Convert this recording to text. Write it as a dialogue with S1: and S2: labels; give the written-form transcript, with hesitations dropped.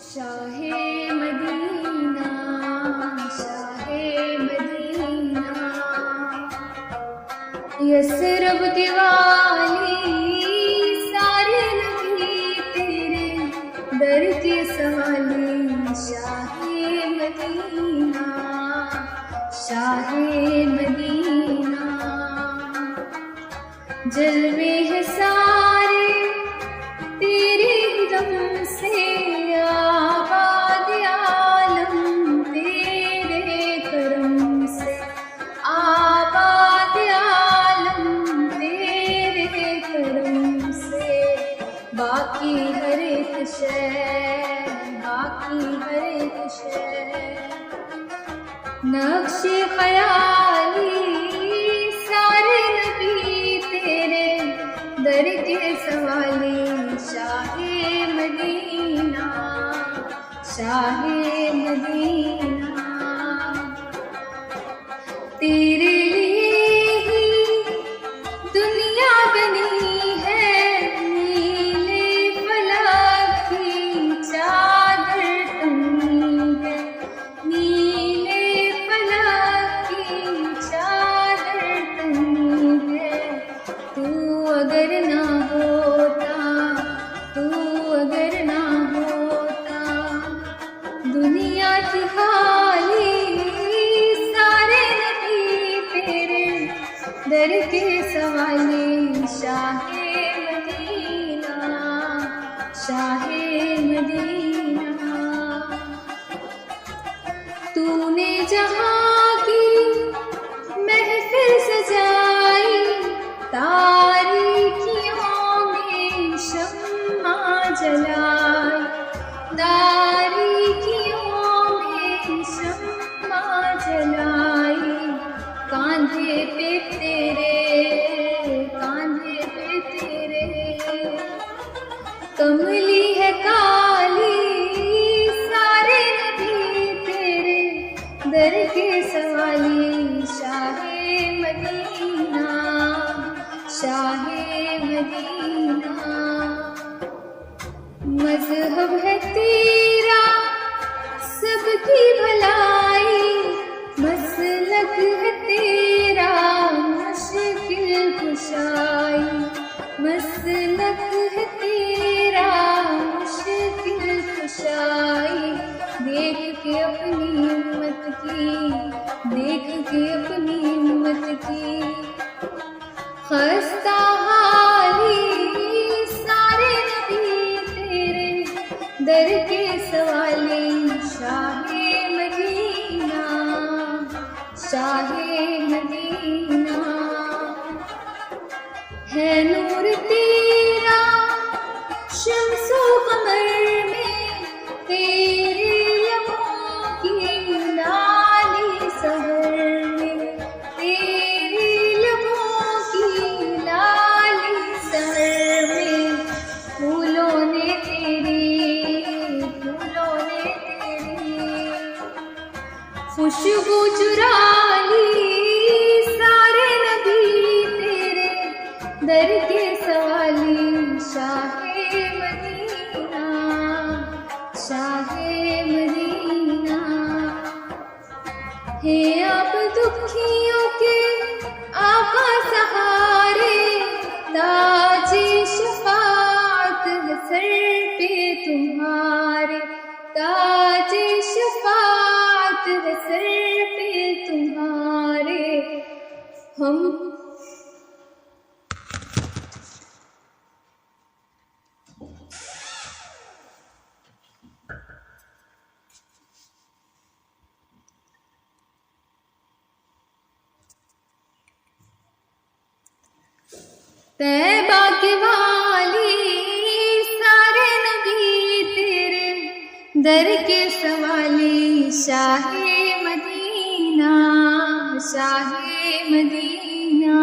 S1: شاہ مدینہ شاہ مدینہ یثرب کے والی سارے نبی تیرے در کے سوالی شاہ مدینہ شاہ مدینہ جلوے ہیں سارے تیرے دم سے آباد عالم تیرے کرم سے آباد عالم تیرے کرم سے باقی ہر ایک شے باقی ہر ایک شے نقش خیالی سارے نبی تیرے در کے سوالی شاہ مدینہ شاہ مدینہ تیرے لیے ہی دنیا بنی ہے نیلے فلک کی چادر تنی ہے نیلے فلک کی چادر تنی ہے تو اگر نہ ہوتا تو اگر نہ ہوتا دنیا کی خالی سارے نبی تیرے در کے سوالی شاہ مدینہ شاہ مدینہ تو نے جہاں کی محفل سجائی تاریکیوں میں شمع جلائی تاریکیوں میں شمع جلائی کاندھے پہ تیرے کاندھے پہ تیرے کملی ہے کالی سارے نبی تیرے در کے سوالی شاہ مدینہ شاہ مدینہ مذہب ہے تیرا سب کی بھلائی مسلک ہے تیرا مشکل کشائی مسلک ہے تیرا مشکل کشائی دیکھ کے اپنی امت کی دیکھ کے اپنی امت کی خستہ حالی سارے نبی تیرے در کے سوالی شاہ مدینہ شاہ مدینہ ہے نور تیرا شمس و قمر میں تیرے لبوں کی لالی سحر میں تیرے لبوں کی لالی سحر میں پھولوں نے تیری خوشبو چرا لی سارے نبی تیرے در کے سوالی شاہ مدینہ شاہ مدینہ ہے آپ دکھیوں کے آقا سہارے تاج شفاعت ہے سر پہ تمہارے تاج شفاعت ہے سر پہ تمہارے ہم طیبہ کے والی سارے نبی تیرے در کے سوالی شاہ مدینہ شاہ مدینہ